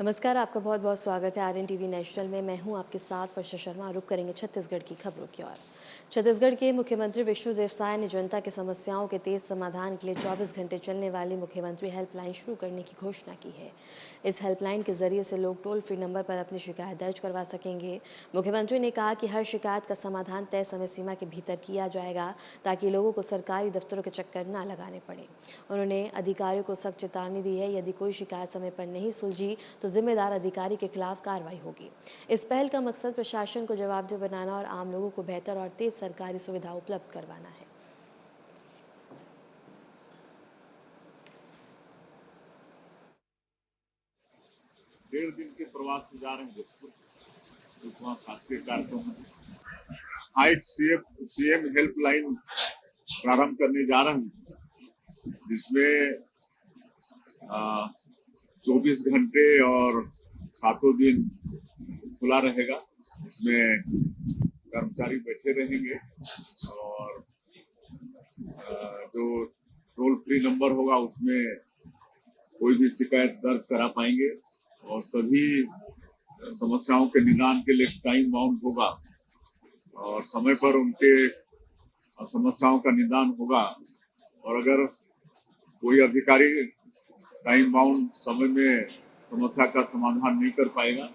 नमस्कार, आपका बहुत बहुत स्वागत है आरएन टीवी नेशनल में। मैं हूं आपके साथ वर्षा शर्मा। रुक करेंगे छत्तीसगढ़ की खबरों की ओर। छत्तीसगढ़ के मुख्यमंत्री विष्णुदेव साय ने जनता की समस्याओं के तेज समाधान के लिए 24 घंटे चलने वाली मुख्यमंत्री हेल्पलाइन शुरू करने की घोषणा की है। इस हेल्पलाइन के जरिए से लोग टोल फ्री नंबर पर अपनी शिकायत दर्ज करवा सकेंगे। मुख्यमंत्री ने कहा कि हर शिकायत का समाधान तय समय सीमा के भीतर किया जाएगा ताकि लोगों को सरकारी दफ्तरों के चक्कर न लगाने पड़े। उन्होंने अधिकारियों को सख्त चेतावनी दी है, यदि कोई शिकायत समय पर नहीं सुलझी तो जिम्मेदार अधिकारी के खिलाफ कार्रवाई होगी। इस पहल का मकसद प्रशासन को जवाबदेह बनाना और आम लोगों को बेहतर और तेज सरकारी सुविधा उपलब्ध करवाना है। डेढ़ दिन के प्रवास में जा रहे हैं जसपुर, कुछ वहाँ शासकीय कार्यक्रम है। एक सीएम हेल्पलाइन प्रारंभ करने जा रहे हैं, जिसमें 24 घंटे और 7 दिन खुला रहेगा। इसमें कर्मचारी बैठे रहेंगे और जो टोल फ्री नंबर होगा उसमें कोई भी शिकायत दर्ज करा पाएंगे और सभी समस्याओं के निदान के लिए टाइम बाउंड होगा और समय पर उनके समस्याओं का निदान होगा। और अगर कोई अधिकारी टाइम बाउंड समय में समस्या का समाधान नहीं कर पाएगा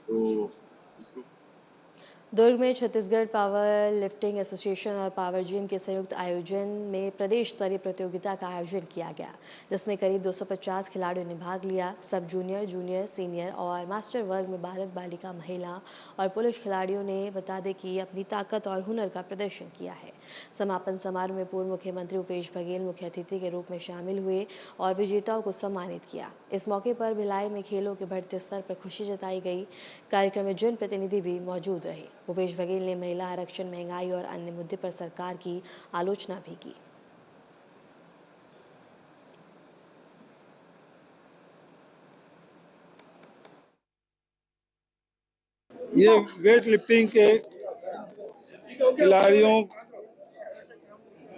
तो इसको दुर्ग में छत्तीसगढ़ पावर लिफ्टिंग एसोसिएशन और पावर जिम के संयुक्त आयोजन में प्रदेश स्तरीय प्रतियोगिता का आयोजन किया गया, जिसमें करीब 250 खिलाड़ियों ने भाग लिया। सब जूनियर, जूनियर, सीनियर और मास्टर वर्ग में बालक, बालिका, महिला और पुरुष खिलाड़ियों ने बता दें कि अपनी ताकत और हुनर का प्रदर्शन किया है। समापन समारोह में पूर्व मुख्यमंत्री भूपेश बघेल मुख्य अतिथि के रूप में शामिल हुए और विजेताओं को सम्मानित किया। इस मौके पर भिलाई में खेलों के बढ़ते स्तर पर खुशी जताई गई। कार्यक्रम में जनप्रतिनिधि भी मौजूद रहे। भूपेश बघेल ने महिला आरक्षण, महंगाई और अन्य मुद्दे पर सरकार की आलोचना भी की। ये वेट लिफ्टिंग के खिलाड़ियों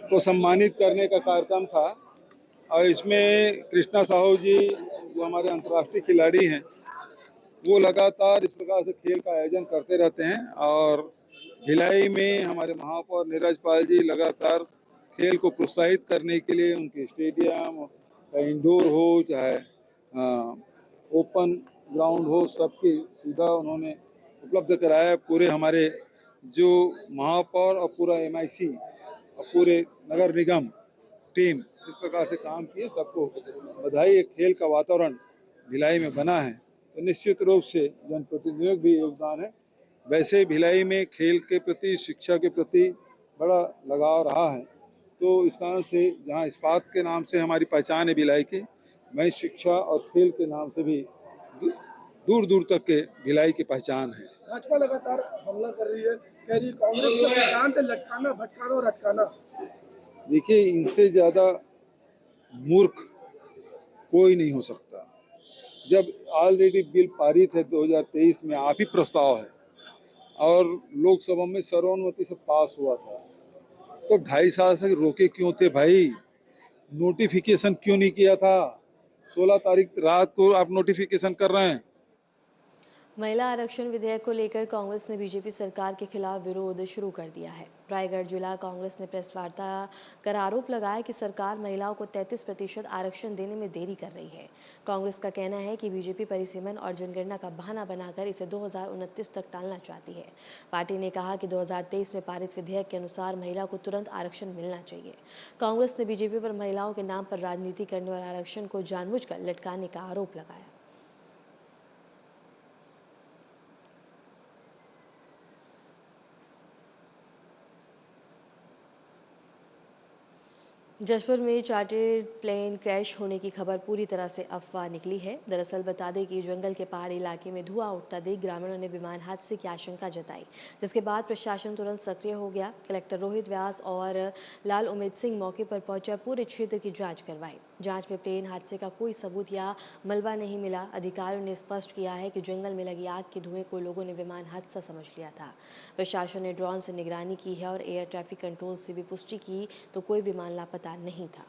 को सम्मानित करने का कार्यक्रम था और इसमें कृष्णा साहू जी जो हमारे अंतर्राष्ट्रीय खिलाड़ी हैं वो लगातार इस प्रकार से खेल का आयोजन करते रहते हैं और भिलाई में हमारे महापौर नीरज पाल जी लगातार खेल को प्रोत्साहित करने के लिए उनके स्टेडियम, चाहे इंडोर हो चाहे ओपन ग्राउंड हो, सबकी सुविधा उन्होंने उपलब्ध कराया। पूरे हमारे जो महापौर और पूरा एमआईसी और पूरे नगर निगम टीम इस प्रकार से काम किए, सबको बधाई। एक खेल का वातावरण भिलाई में बना है तो निश्चित रूप से जनप्रतिनिधियों का भी योगदान है। वैसे भिलाई में खेल के प्रति, शिक्षा के प्रति बड़ा लगाव रहा है, तो इस कारण से जहाँ इस्पात के नाम से हमारी पहचान है भिलाई की, वहीं शिक्षा और खेल के नाम से भी दूर दूर तक के भिलाई की पहचान है। भाजपा लगातार हमला कर रही है, कह रही है कांग्रेस का सिद्धांत है लटकाना, भटकाना और अटकाना। देखिए, इनसे ज्यादा मूर्ख कोई नहीं हो सकता। जब ऑलरेडी बिल पारित है 2023 में, आप ही प्रस्ताव है और लोकसभा में सर्वानुमति से पास हुआ था, तो 2.5 साल से रोके क्यों थे भाई? नोटिफिकेशन क्यों नहीं किया था? 16 तारीख रात को आप नोटिफिकेशन कर रहे हैं। महिला आरक्षण विधेयक को लेकर कांग्रेस ने बीजेपी सरकार के खिलाफ विरोध शुरू कर दिया है। रायगढ़ जिला कांग्रेस ने प्रेस वार्ता कर आरोप लगाया कि सरकार महिलाओं को 33% आरक्षण देने में देरी कर रही है। कांग्रेस का कहना है कि बीजेपी परिसीमन और जनगणना का बहाना बनाकर इसे 2029 तक टालना चाहती है। पार्टी ने कहा कि 2023 में पारित विधेयक के अनुसार महिला को तुरंत आरक्षण मिलना चाहिए। कांग्रेस ने बीजेपी पर महिलाओं के नाम पर राजनीति करने और आरक्षण को जानबूझकर लटकाने का आरोप लगाया। जशपुर में चार्टर्ड प्लेन क्रैश होने की खबर पूरी तरह से अफवाह निकली है। दरअसल बता दें कि जंगल के पहाड़ी इलाके में धुआं उठता देख ग्रामीणों ने विमान हादसे की आशंका जताई, जिसके बाद प्रशासन तुरंत सक्रिय हो गया। कलेक्टर रोहित व्यास और लाल उमेद सिंह मौके पर पहुंचकर पूरे क्षेत्र की जांच करवाई। जांच में प्लेन हादसे का कोई सबूत या मलबा नहीं मिला। अधिकारियों ने स्पष्ट किया है कि जंगल में लगी आग के धुएं को लोगों ने विमान हादसा समझ लिया था। प्रशासन ने ड्रोन से निगरानी की है और एयर ट्रैफिक कंट्रोल से भी पुष्टि की तो कोई विमान लापता नहीं था।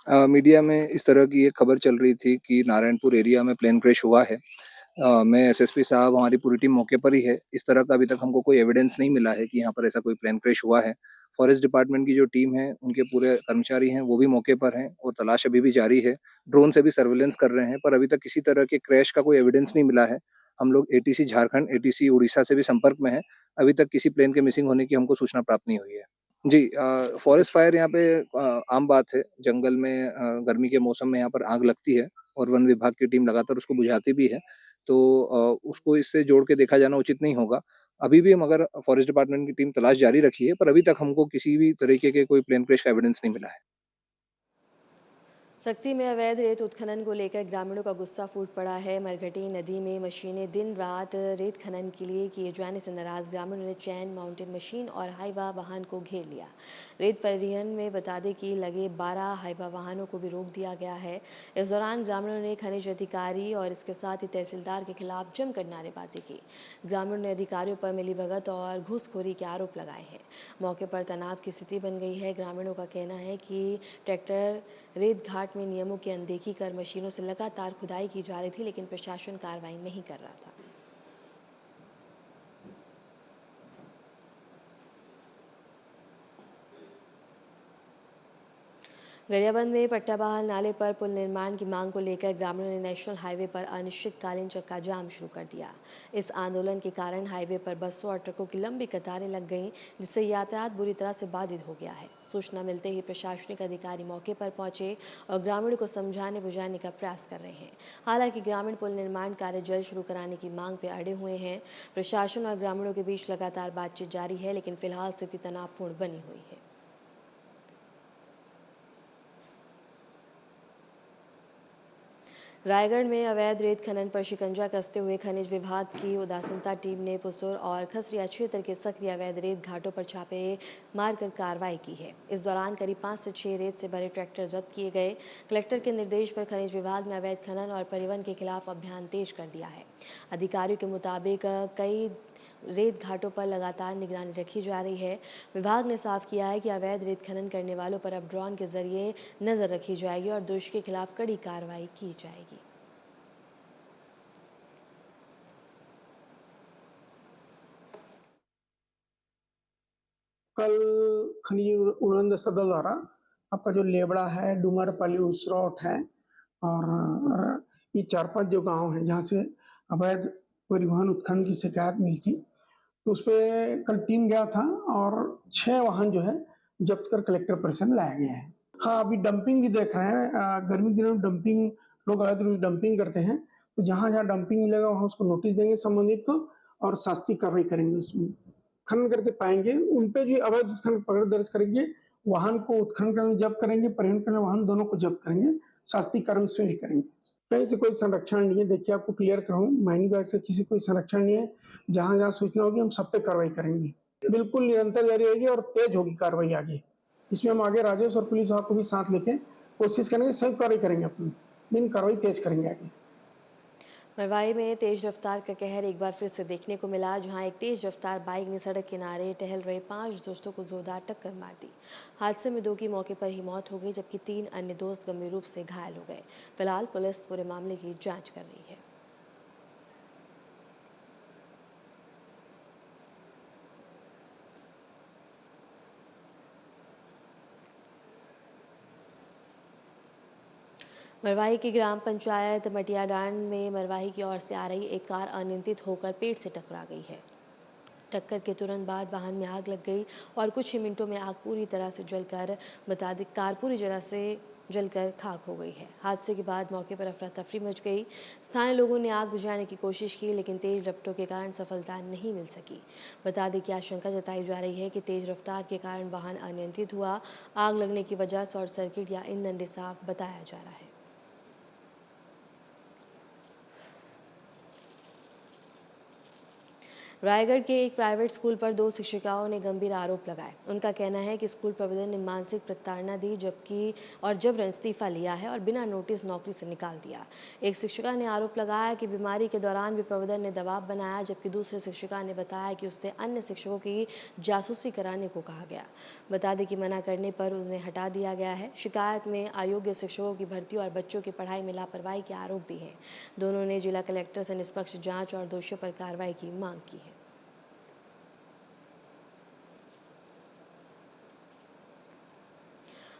मीडिया में इस तरह की एक खबर चल रही थी कि नारायणपुर एरिया में प्लेन क्रैश हुआ है। मैं एसएसपी साहब, हमारी पूरी टीम मौके पर ही है। इस तरह का अभी तक हमको कोई एविडेंस नहीं मिला है कि यहाँ पर ऐसा कोई प्लेन क्रैश हुआ है। फॉरेस्ट डिपार्टमेंट की जो टीम है, उनके पूरे कर्मचारी हैं, वो भी मौके पर हैं और तलाश अभी भी जारी है। ड्रोन से भी सर्विलेंस कर रहे हैं, पर अभी तक किसी तरह के क्रैश का कोई एविडेंस नहीं मिला है। हम लोग एटीसी झारखंड, एटीसी उड़ीसा से भी संपर्क में हैं। अभी तक किसी प्लेन के मिसिंग होने की हमको सूचना प्राप्त नहीं हुई है। जी, फॉरेस्ट फायर यहाँ पे आम बात है। जंगल में गर्मी के मौसम में यहाँ पर आग लगती है और वन विभाग की टीम लगातार उसको बुझाती भी है। तो उसको इससे जोड़ के देखा जाना उचित नहीं होगा। अभी भी हम अगर फॉरेस्ट डिपार्टमेंट की टीम तलाश जारी रखी है, पर अभी तक हमको किसी भी तरीके के कोई प्लेन क्रैश का एविडेंस नहीं मिला है। सक्ती में अवैध रेत उत्खनन को लेकर ग्रामीणों का गुस्सा फूट पड़ा है। मरघटी नदी में मशीनें दिन रात रेत खनन के लिए किए जाने से नाराज ग्रामीणों ने चैन माउंटेन मशीन और हाइवा वाहन को घेर लिया। रेत परिवहन में बता दें कि लगे 12 हाइवा वाहनों को भी रोक दिया गया है। इस दौरान ग्रामीणों ने खनिज अधिकारी और इसके साथ ही तहसीलदार के खिलाफ जमकर नारेबाजी की। ग्रामीणों ने अधिकारियों पर मिलीभगत और घूसखोरी के आरोप लगाए हैं। मौके पर तनाव की स्थिति बन गई है। ग्रामीणों का कहना है कि ट्रैक्टर रेत घाट में नियमों की अनदेखी कर मशीनों से लगातार खुदाई की जा रही थी, लेकिन प्रशासन कार्रवाई नहीं कर रहा था। गरियाबंद में पट्टाबहाल नाले पर पुल निर्माण की मांग को लेकर ग्रामीणों ने नेशनल हाईवे पर अनिश्चितकालीन चक्का जाम शुरू कर दिया। इस आंदोलन के कारण हाईवे पर बसों और ट्रकों की लंबी कतारें लग गईं, जिससे यातायात बुरी तरह से बाधित हो गया है। सूचना मिलते ही प्रशासनिक अधिकारी मौके पर पहुंचे और ग्रामीणों को समझाने बुझाने का प्रयास कर रहे हैं। हालांकि ग्रामीण पुल निर्माण कार्य जल्द शुरू कराने की मांग पर अड़े हुए हैं। प्रशासन और ग्रामीणों के बीच लगातार बातचीत जारी है, लेकिन फिलहाल स्थिति तनावपूर्ण बनी हुई है। रायगढ़ में अवैध रेत खनन पर शिकंजा कसते हुए खनिज विभाग की उदासीनता टीम ने पुसुर और खसरिया क्षेत्र के सक्रिय अवैध रेत घाटों पर छापे मारकर कार्रवाई की है। इस दौरान करीब 5 से 6 रेत से भरे ट्रैक्टर जब्त किए गए। कलेक्टर के निर्देश पर खनिज विभाग ने अवैध खनन और परिवहन के खिलाफ अभियान तेज कर दिया है। अधिकारियों के मुताबिक कई रेत घाटों पर लगातार निगरानी रखी जा रही है। विभाग ने साफ किया है कि अवैध रेत खनन करने वालों पर अब ड्रोन के जरिए नजर रखी जाएगी और दोषी के खिलाफ कड़ी कार्रवाई की जाएगी। कल खनिज उन्नयन दल द्वारा आपका जो लेबड़ा है, डूमरपाली, उसरौठ है और ये 4-5 जो गांव हैं जहां से अवैध परिवहन उत्खनन की शिकायत मिली थी, तो उस पर कल टीम गया था और 6 वाहन जो है जब्त कर कलेक्टर परिसर में लाया गया है। हाँ, अभी डंपिंग भी देख रहे हैं। गर्मी के दिनों में डंपिंग, लोग अवैध रूप से डंपिंग करते हैं, तो जहां जहां डंपिंग मिलेगा वहां उसको नोटिस देंगे संबंधित को और शास्तीय कार्रवाई करेंगे। उसमें खनन करके पाएंगे उन पे जो अवैध उत्खनन पकड़ दर्ज करेंगे, वाहन को उत्खनन करने में जब्त करेंगे, परिवहन करने वाहन दोनों को जब्त करेंगे, शास्तीय कार्रवाई उसमें भी करेंगे। कहीं से कोई संरक्षण नहीं है। देखिए, आपको क्लियर करूँ, माइनिंग विभाग से किसी कोई संरक्षण नहीं है। जहां जहां सूचना होगी हम सब पे कार्रवाई करेंगे। बिल्कुल निरंतर जारी रहेगी और तेज होगी कार्रवाई आगे। इसमें हम आगे राजेश और पुलिस विभाग को भी साथ लेके कोशिश करेंगे, संयुक्त कार्रवाई करेंगे अपनी, लेकिन कार्रवाई तेज करेंगे आगे। मरवाई में तेज रफ्तार का कहर एक बार फिर से देखने को मिला, जहां एक तेज रफ्तार बाइक ने सड़क किनारे टहल रहे 5 दोस्तों को जोरदार टक्कर मार दी। हादसे में 2 की मौके पर ही मौत हो गई, जबकि 3 अन्य दोस्त गंभीर रूप से घायल हो गए। फिलहाल पुलिस पूरे मामले की जांच कर रही है। मरवाही की ग्राम पंचायत मटियाडांड में मरवाही की ओर से आ रही एक कार अनियंत्रित होकर पेड़ से टकरा गई है। टक्कर के तुरंत बाद वाहन में आग लग गई और कुछ ही मिनटों में आग पूरी तरह से जलकर कार पूरी तरह से जलकर खाक हो गई है। हादसे के बाद मौके पर अफरा तफरी मच गई। स्थानीय लोगों ने आग बुझाने की कोशिश की, लेकिन तेज रफ्तार के कारण सफलता नहीं मिल सकी। बता दें कि आशंका जताई जा रही है कि तेज रफ्तार के कारण वाहन अनियंत्रित हुआ। आग लगने की वजह शॉर्ट सर्किट या ईंधन रिसाव बताया जा रहा है। रायगढ़ के एक प्राइवेट स्कूल पर 2 शिक्षिकाओं ने गंभीर आरोप लगाए। उनका कहना है कि स्कूल प्रबंधन ने मानसिक प्रताड़ना दी जबरन इस्तीफा लिया है और बिना नोटिस नौकरी से निकाल दिया। एक शिक्षिका ने आरोप लगाया कि बीमारी के दौरान भी प्रबंधन ने दबाव बनाया, जबकि दूसरे शिक्षिका ने बताया कि उससे अन्य शिक्षकों की जासूसी कराने को कहा गया। बता दें कि मना करने पर उन्हें हटा दिया गया है। शिकायत में अयोग्य शिक्षकों की भर्ती और बच्चों की पढ़ाई में लापरवाही के आरोप भी हैं। दोनों ने जिला कलेक्टर से निष्पक्ष जांच और दोषियों पर कार्रवाई की मांग की है।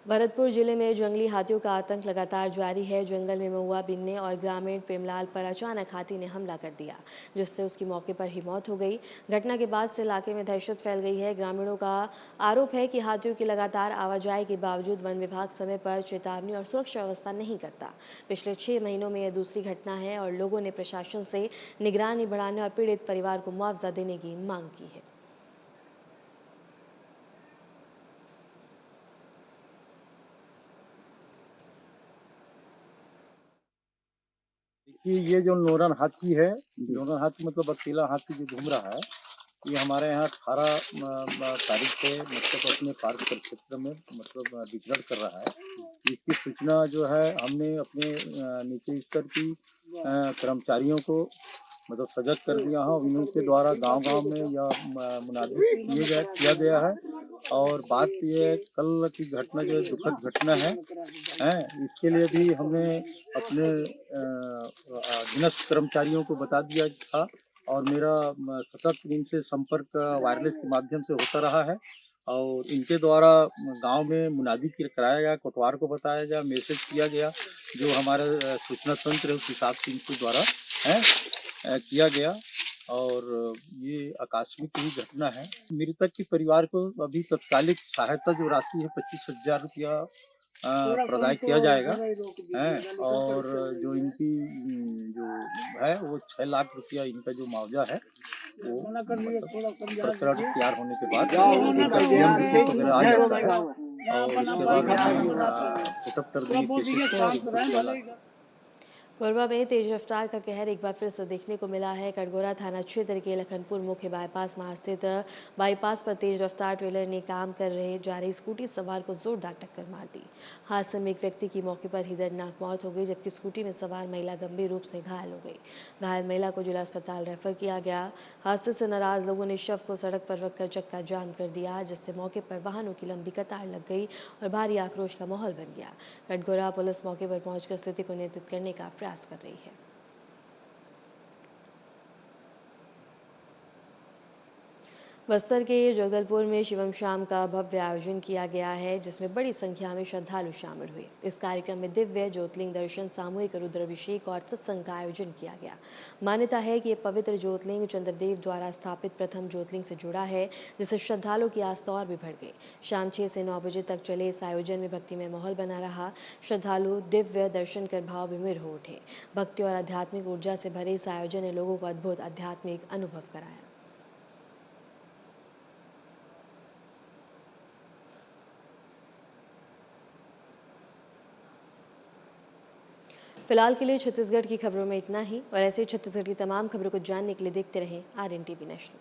भरतपुर जिले में जंगली हाथियों का आतंक लगातार जारी है। जंगल में महुआ बीनने और ग्रामीण प्रेमलाल पर अचानक हाथी ने हमला कर दिया, जिससे उसकी मौके पर ही मौत हो गई। घटना के बाद से इलाके में दहशत फैल गई है। ग्रामीणों का आरोप है कि हाथियों की लगातार आवाजाही के बावजूद वन विभाग समय पर चेतावनी और सुरक्षा व्यवस्था नहीं करता। पिछले 6 महीनों में यह दूसरी घटना है और लोगों ने प्रशासन से निगरानी बढ़ाने और पीड़ित परिवार को मुआवजा देने की मांग की है। देखिए, ये जो नोरन हाथी है, नोरन हाथी मतलब अकेला हाथी जो घूम रहा है, ये हमारे यहाँ 18 तारीख से मतलब अपने पार्क परिक्षेत्र में मतलब विचरण कर रहा है। इसकी सूचना जो है हमने अपने नीचे स्तर की कर्मचारियों को मतलब सजग कर दिया है। इनके द्वारा गांव-गांव में यह मुनादी किया गया है। और बात ये है, कल की घटना जो दुखद घटना है, इसके लिए भी हमने अपने अधीनस्थ कर्मचारियों को बता दिया था और मेरा सतत इनसे संपर्क वायरलेस के माध्यम से होता रहा है और इनके द्वारा गांव में मुनादी कराया गया, कोटवार को बताया गया, मैसेज किया गया, जो हमारा सूचना तंत्र है उस हिसाब से इनके द्वारा किया गया और ये आकस्मिक ही घटना है। मृतक के परिवार को अभी तत्कालिक सहायता जो राशि है 25,000 रुपया प्रदान किया जाएगा और जो इनकी जो है वो 6 लाख रुपया इनका जो मुआवजा है वो प्रकरण तैयार होने के बाद इनका सीएम रिपोर्ट वगैरह आ जाता है और उसके बाद पुटअप कर देंगे। कोरबा में तेज रफ्तार का कहर एक बार फिर से देखने को मिला है। कटघोरा थाना क्षेत्र के लखनपुर मुख्य बाईपास में स्थित बाईपास पर तेज रफ्तार ट्रेलर ने काम कर जा रही स्कूटी सवार को जोरदार टक्कर मार दी। हादसे में एक व्यक्ति की मौके पर ही दर्दनाक मौत हो गई, जबकि स्कूटी में सवार महिला गंभीर रूप से घायल हो गई। घायल महिला को जिला अस्पताल रेफर किया गया। हादसे से नाराज लोगों ने शव को सड़क पर रखकर चक्का जाम कर दिया, जिससे मौके पर वाहनों की लंबी कतार लग गई और भारी आक्रोश का माहौल बन गया। कटघोरा पुलिस मौके पर पहुंचकर स्थिति को नियंत्रित करने का प्रयास कर रही है। बस्तर के जगदलपुर में शिवम शाम का भव्य आयोजन किया गया है, जिसमें बड़ी संख्या में श्रद्धालु शामिल हुए। इस कार्यक्रम में दिव्य ज्योतिर्लिंग दर्शन, सामूहिक रुद्राभिषेक और सत्संग का आयोजन किया गया। मान्यता है कि ये पवित्र ज्योतिर्लिंग चंद्रदेव द्वारा स्थापित प्रथम ज्योतिर्लिंग से जुड़ा है, जिससे श्रद्धालुओं की आस्था और भी बढ़ गई। शाम 6 से 9 बजे तक चले इस आयोजन में भक्तिमय माहौल बना रहा। श्रद्धालु दिव्य दर्शन कर भाव विभोर हो उठे। भक्ति और आध्यात्मिक ऊर्जा से भरे इस आयोजन ने लोगों को अद्भुत आध्यात्मिक अनुभव कराया। फिलहाल के लिए छत्तीसगढ़ की खबरों में इतना ही और ऐसे छत्तीसगढ़ की तमाम खबरों को जानने के लिए देखते रहें RNTV नेशनल।